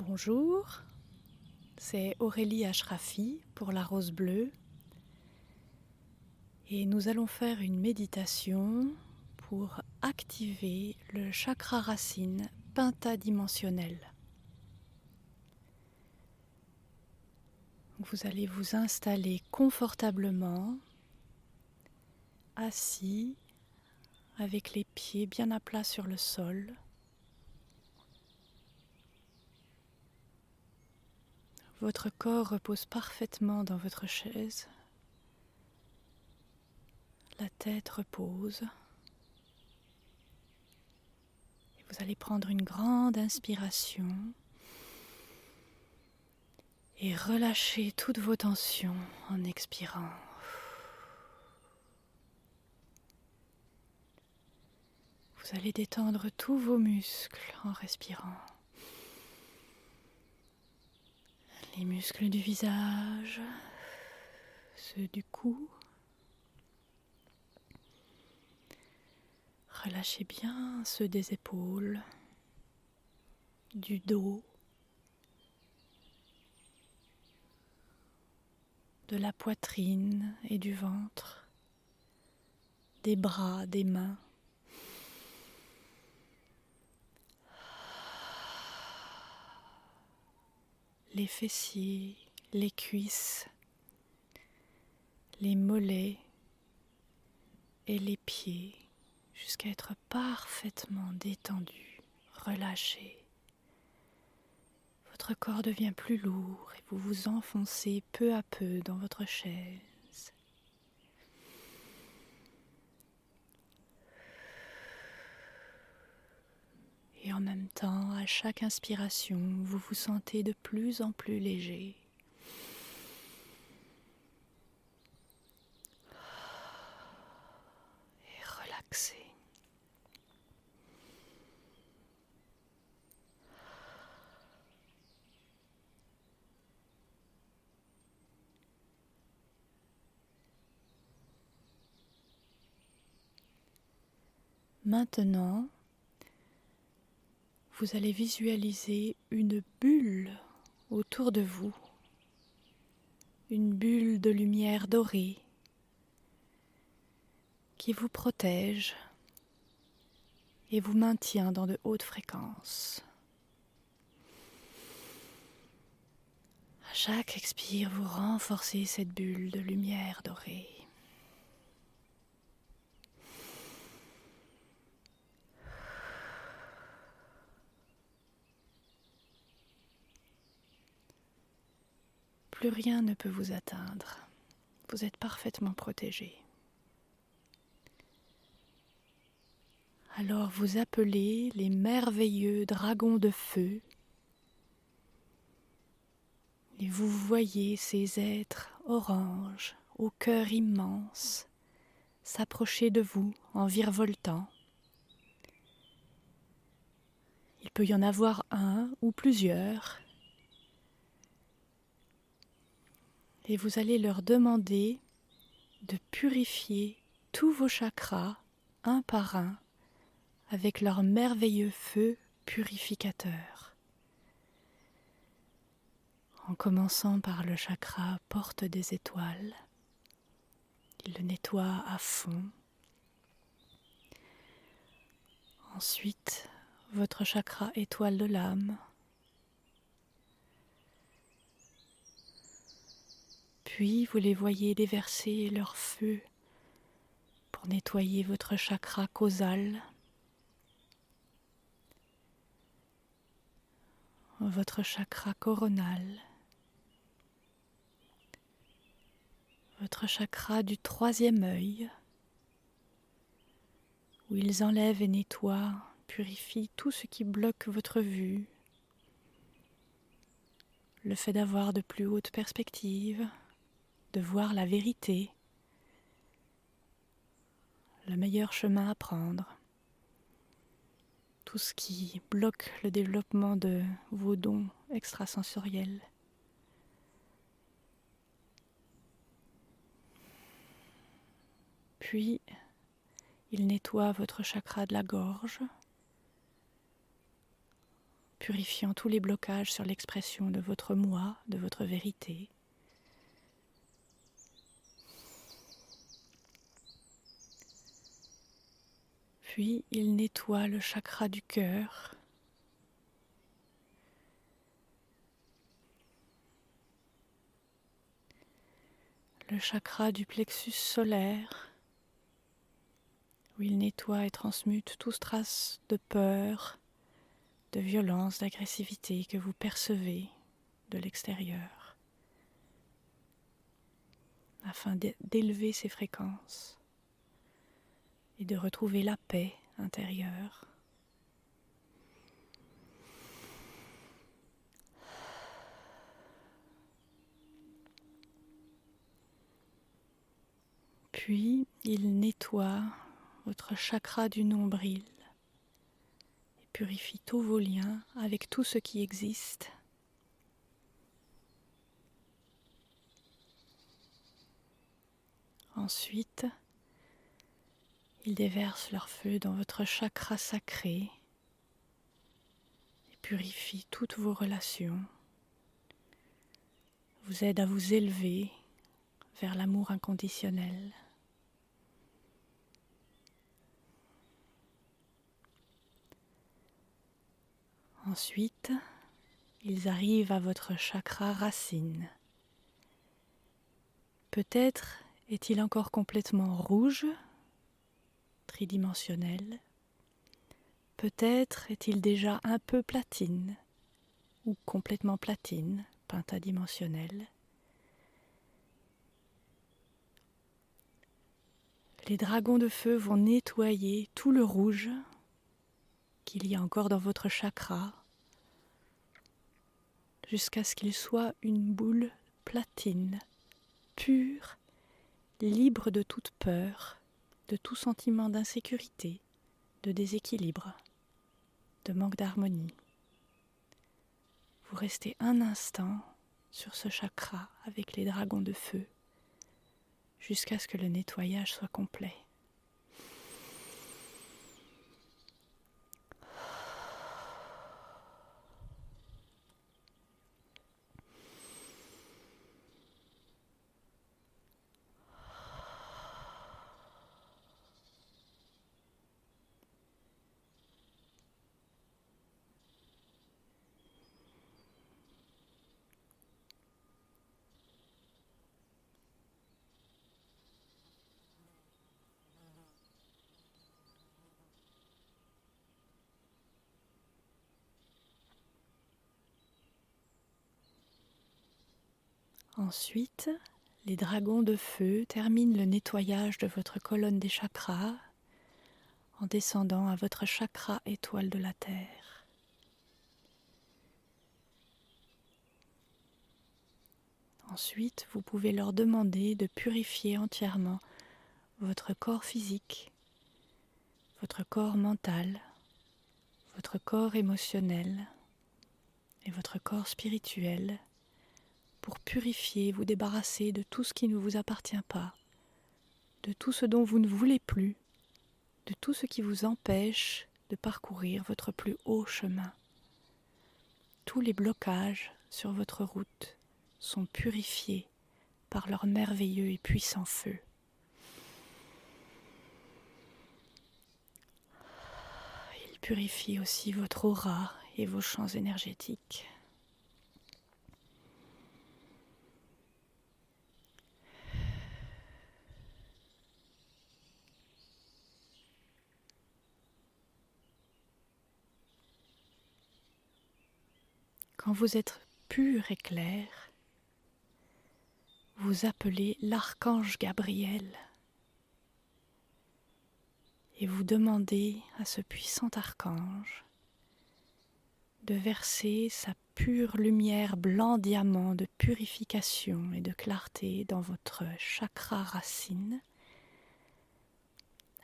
Bonjour, c'est Aurélie Ashrafi pour la Rose Bleue et nous allons faire une méditation pour activer le chakra racine pentadimensionnel. Vous allez vous installer confortablement, assis, avec les pieds bien à plat sur le sol. Votre corps repose parfaitement dans votre chaise. La tête repose. Et vous allez prendre une grande inspiration et relâcher toutes vos tensions en expirant. Vous allez détendre tous vos muscles en respirant. Les muscles du visage, ceux du cou. Relâchez bien ceux des épaules, du dos, de la poitrine et du ventre, des bras, des mains. Les fessiers, les cuisses, les mollets et les pieds, jusqu'à être parfaitement détendu, relâché. Votre corps devient plus lourd et vous vous enfoncez peu à peu dans votre chaise. Et en même temps, à chaque inspiration, vous vous sentez de plus en plus léger. Et relaxé. Maintenant, vous allez visualiser une bulle autour de vous, une bulle de lumière dorée qui vous protège et vous maintient dans de hautes fréquences. À chaque expire, vous renforcez cette bulle de lumière dorée. Plus rien ne peut vous atteindre. Vous êtes parfaitement protégé. Alors vous appelez les merveilleux dragons de feu et vous voyez ces êtres oranges au cœur immense s'approcher de vous en virevoltant. Il peut y en avoir un ou plusieurs et vous allez leur demander de purifier tous vos chakras un par un avec leur merveilleux feu purificateur. En commençant par le chakra porte des étoiles, il le nettoie à fond. Ensuite, votre chakra étoile de l'âme. Puis vous les voyez déverser leur feu pour nettoyer votre chakra causal, votre chakra coronal, votre chakra du troisième œil, où ils enlèvent et nettoient, purifient tout ce qui bloque votre vue, le fait d'avoir de plus hautes perspectives, de voir la vérité, le meilleur chemin à prendre, tout ce qui bloque le développement de vos dons extrasensoriels. Puis, il nettoie votre chakra de la gorge, purifiant tous les blocages sur l'expression de votre moi, de votre vérité. Puis il nettoie le chakra du cœur, le chakra du plexus solaire, où il nettoie et transmute toute trace de peur, de violence, d'agressivité que vous percevez de l'extérieur, afin d'élever ces fréquences et de retrouver la paix intérieure. Puis il nettoie votre chakra du nombril et purifie tous vos liens avec tout ce qui existe. Ensuite, il déverse leur feu dans votre chakra sacré et purifie toutes vos relations, vous aide à vous élever vers l'amour inconditionnel. Ensuite, ils arrivent à votre chakra racine. Peut-être est-il encore complètement rouge, tridimensionnel. Peut-être est-il déjà un peu platine ou complètement platine, pentadimensionnel. Les dragons de feu vont nettoyer tout le rouge qu'il y a encore dans votre chakra jusqu'à ce qu'il soit une boule platine, pure, libre de toute peur, de tout sentiment d'insécurité, de déséquilibre, de manque d'harmonie. Vous restez un instant sur ce chakra avec les dragons de feu jusqu'à ce que le nettoyage soit complet. Ensuite, les dragons de feu terminent le nettoyage de votre colonne des chakras en descendant à votre chakra étoile de la Terre. Ensuite, vous pouvez leur demander de purifier entièrement votre corps physique, votre corps mental, votre corps émotionnel et votre corps spirituel pour purifier, vous débarrasser de tout ce qui ne vous appartient pas, de tout ce dont vous ne voulez plus, de tout ce qui vous empêche de parcourir votre plus haut chemin. Tous les blocages sur votre route sont purifiés par leur merveilleux et puissant feu. Il purifie aussi votre aura et vos champs énergétiques. Quand vous êtes pur et clair, vous appelez l'archange Gabriel et vous demandez à ce puissant archange de verser sa pure lumière blanc diamant de purification et de clarté dans votre chakra racine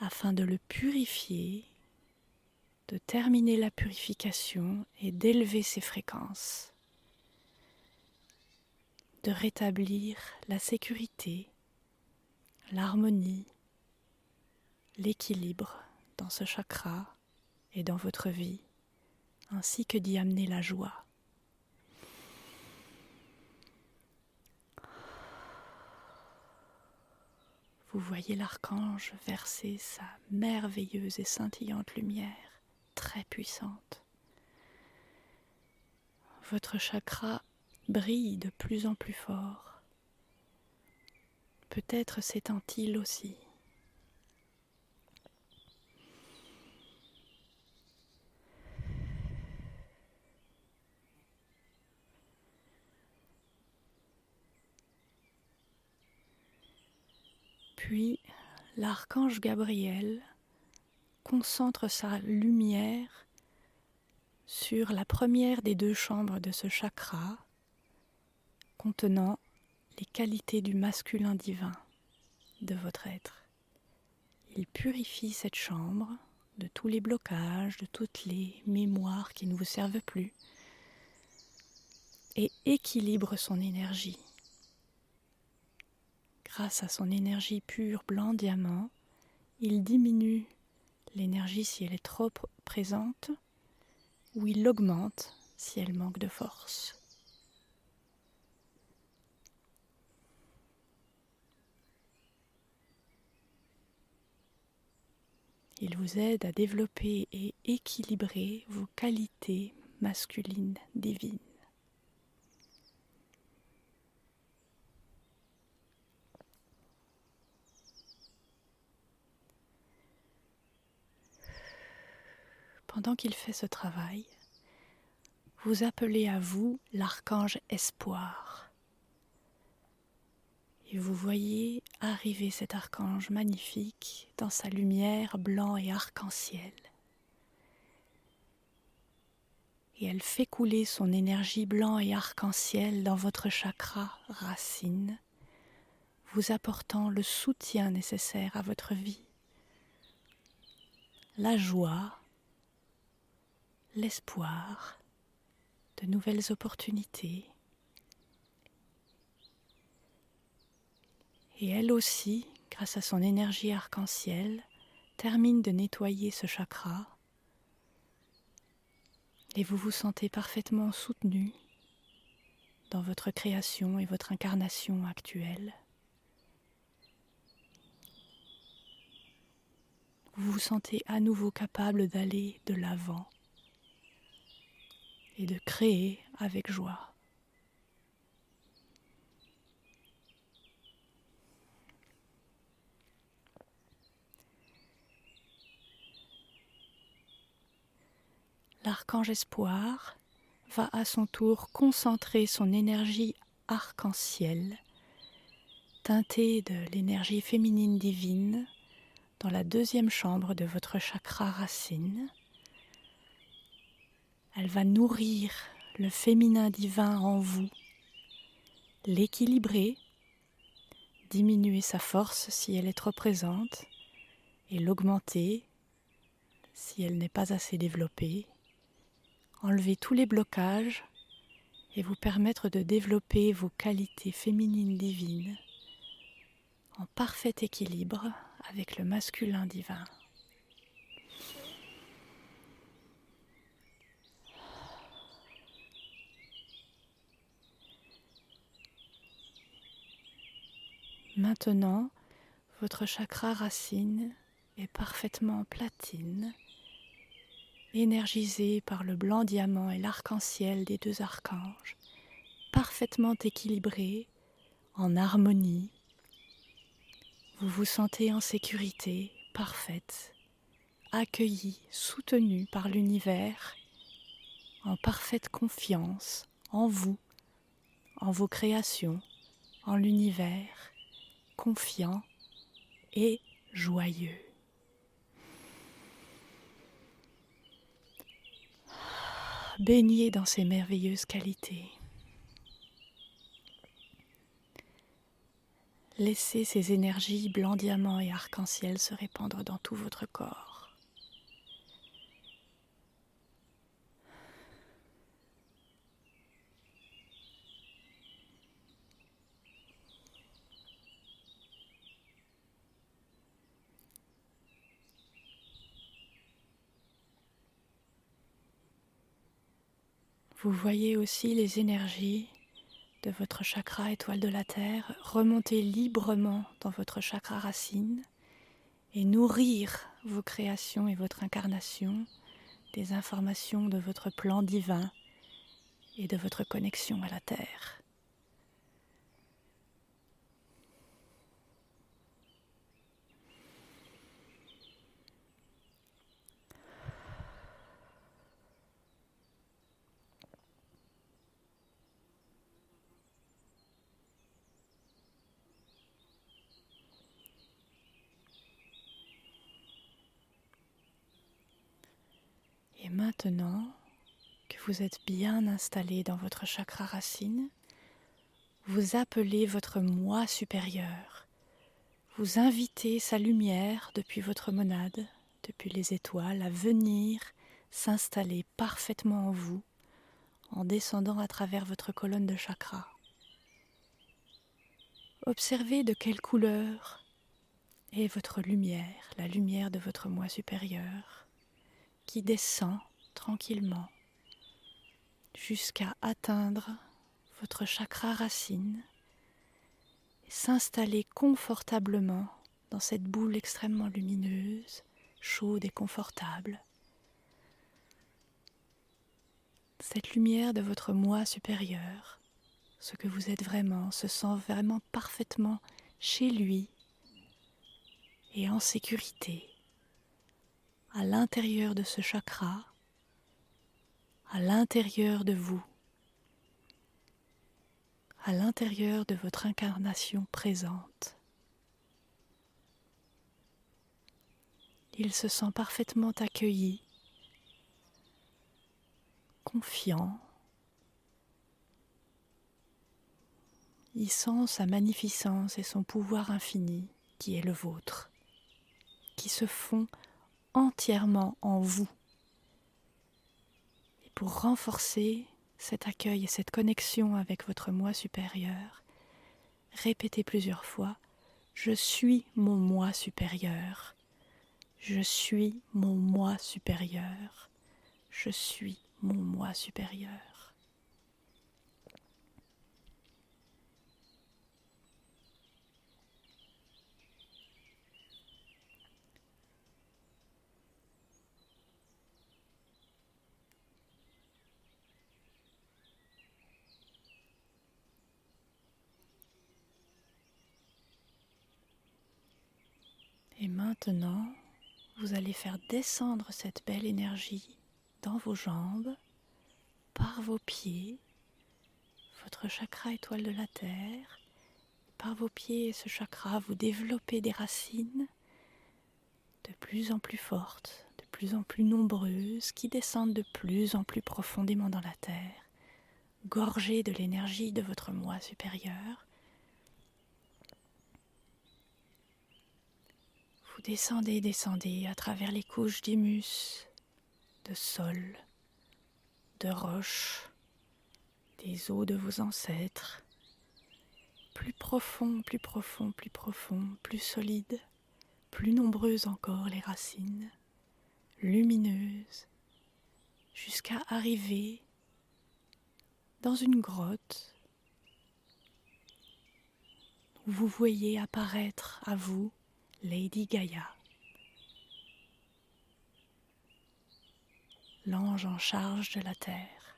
afin de le purifier, de terminer la purification et d'élever ses fréquences, de rétablir la sécurité, l'harmonie, l'équilibre dans ce chakra et dans votre vie ainsi que d'y amener la joie. Vous voyez l'archange verser sa merveilleuse et scintillante lumière, très puissante. Votre chakra brille de plus en plus fort. Peut-être s'étend-il aussi. Puis, l'archange Gabriel concentre sa lumière sur la première des deux chambres de ce chakra, contenant les qualités du masculin divin de votre être. Il purifie cette chambre de tous les blocages, de toutes les mémoires qui ne vous servent plus, et équilibre son énergie. Grâce à son énergie pure blanc diamant, il diminue l'énergie si elle est trop présente, ou il l'augmente si elle manque de force. Il vous aide à développer et équilibrer vos qualités masculines divines. Pendant qu'il fait ce travail, vous appelez à vous l'archange Espoir. Et vous voyez arriver cet archange magnifique dans sa lumière blanc et arc-en-ciel. Et elle fait couler son énergie blanc et arc-en-ciel dans votre chakra racine, vous apportant le soutien nécessaire à votre vie, la joie, l'espoir, de nouvelles opportunités. Et elle aussi, grâce à son énergie arc-en-ciel, termine de nettoyer ce chakra et vous vous sentez parfaitement soutenu dans votre création et votre incarnation actuelle. Vous vous sentez à nouveau capable d'aller de l'avant et de créer avec joie. L'archange Espoir va à son tour concentrer son énergie arc-en-ciel, teintée de l'énergie féminine divine, dans la deuxième chambre de votre chakra racine. Elle va nourrir le féminin divin en vous, l'équilibrer, diminuer sa force si elle est trop présente et l'augmenter si elle n'est pas assez développée, enlever tous les blocages et vous permettre de développer vos qualités féminines divines en parfait équilibre avec le masculin divin. Maintenant, votre chakra racine est parfaitement platine, énergisé par le blanc diamant et l'arc-en-ciel des deux archanges, parfaitement équilibré, en harmonie. Vous vous sentez en sécurité, parfaite, accueillie, soutenue par l'univers, en parfaite confiance en vous, en vos créations, en l'univers, confiant et joyeux. Baignez dans ces merveilleuses qualités. Laissez ces énergies blanc diamant et arc-en-ciel se répandre dans tout votre corps. Vous voyez aussi les énergies de votre chakra étoile de la Terre remonter librement dans votre chakra racine et nourrir vos créations et votre incarnation des informations de votre plan divin et de votre connexion à la Terre. Et maintenant que vous êtes bien installé dans votre chakra racine, vous appelez votre moi supérieur. Vous invitez sa lumière depuis votre monade, depuis les étoiles, à venir s'installer parfaitement en vous, en descendant à travers votre colonne de chakras. Observez de quelle couleur est votre lumière, la lumière de votre moi supérieur, qui descend tranquillement jusqu'à atteindre votre chakra racine et s'installer confortablement dans cette boule extrêmement lumineuse, chaude et confortable. Cette lumière de votre moi supérieur, ce que vous êtes vraiment, se sent vraiment parfaitement chez lui et en sécurité, à l'intérieur de ce chakra, à l'intérieur de vous, à l'intérieur de votre incarnation présente. Il se sent parfaitement accueilli, confiant. Il sent sa magnificence et son pouvoir infini qui est le vôtre, qui se font entièrement en vous. Et pour renforcer cet accueil et cette connexion avec votre moi supérieur, répétez plusieurs fois « Je suis mon moi supérieur ». Je suis mon moi supérieur. Je suis mon moi supérieur. Et maintenant, vous allez faire descendre cette belle énergie dans vos jambes, par vos pieds, votre chakra étoile de la Terre. Par vos pieds et ce chakra, vous développez des racines de plus en plus fortes, de plus en plus nombreuses, qui descendent de plus en plus profondément dans la Terre, gorgées de l'énergie de votre moi supérieur. Vous descendez à travers les couches d'humus, de sol, de roches, des os de vos ancêtres, plus profond, plus profond, plus profond, plus solide, plus nombreuses encore les racines, lumineuses, jusqu'à arriver dans une grotte où vous voyez apparaître à vous Lady Gaïa, l'ange en charge de la terre.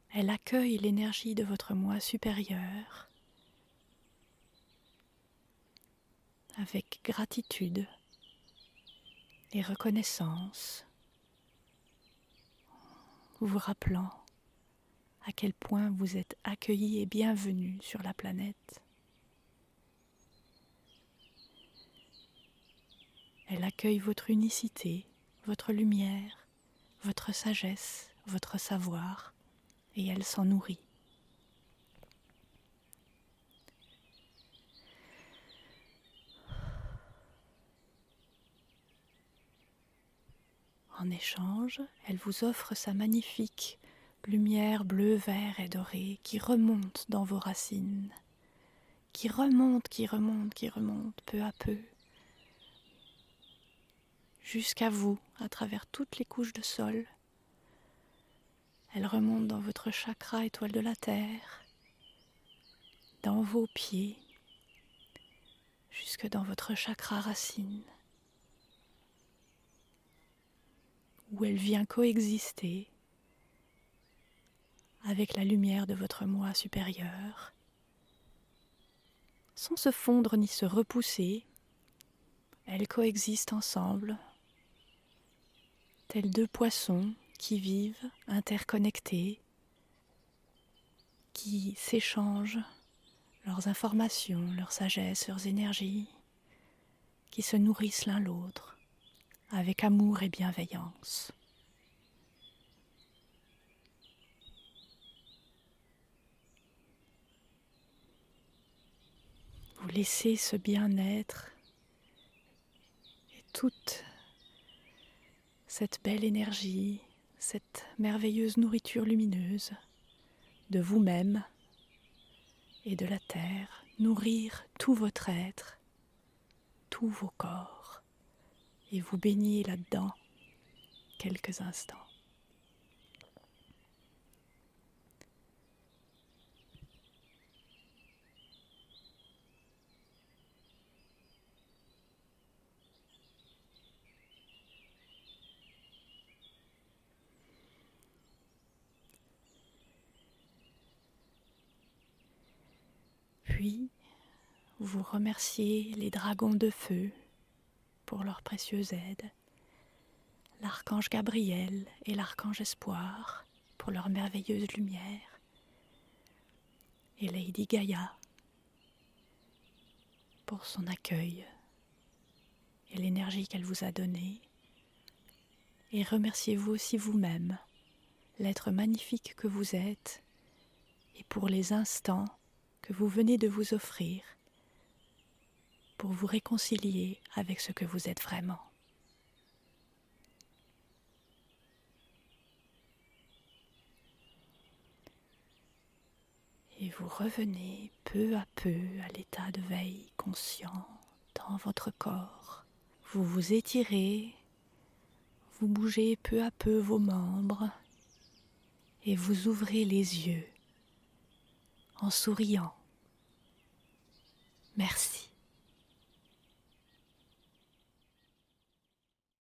Elle accueille l'énergie de votre moi supérieur avec gratitude et reconnaissance, vous rappelant à quel point vous êtes accueillis et bienvenus sur la planète. Elle accueille votre unicité, votre lumière, votre sagesse, votre savoir, et elle s'en nourrit. En échange, elle vous offre sa magnifique lumière bleue, vert et dorée qui remonte dans vos racines, qui remonte peu à peu, jusqu'à vous, à travers toutes les couches de sol, Elle remonte dans votre chakra étoile de la terre, dans vos pieds, jusque dans votre chakra racine, où elle vient coexister avec la lumière de votre moi supérieur, sans se fondre ni se repousser. Elles coexistent ensemble, tels deux poissons qui vivent interconnectés, qui s'échangent leurs informations, leur sagesse, leurs énergies, qui se nourrissent l'un l'autre avec amour et bienveillance. Vous laissez ce bien-être et toute cette belle énergie, cette merveilleuse nourriture lumineuse de vous-même et de la terre nourrir tout votre être, tous vos corps, et vous baignez là-dedans quelques instants. Puis, vous remerciez les dragons de feu pour leur précieuse aide, l'archange Gabriel et l'archange Espoir pour leur merveilleuse lumière, et Lady Gaïa pour son accueil et l'énergie qu'elle vous a donnée. Et remerciez-vous aussi vous-même, l'être magnifique que vous êtes, et pour les instants que vous venez de vous offrir pour vous réconcilier avec ce que vous êtes vraiment. Et vous revenez peu à peu à l'état de veille conscient dans votre corps. Vous vous étirez, vous bougez peu à peu vos membres et vous ouvrez les yeux en souriant. Merci.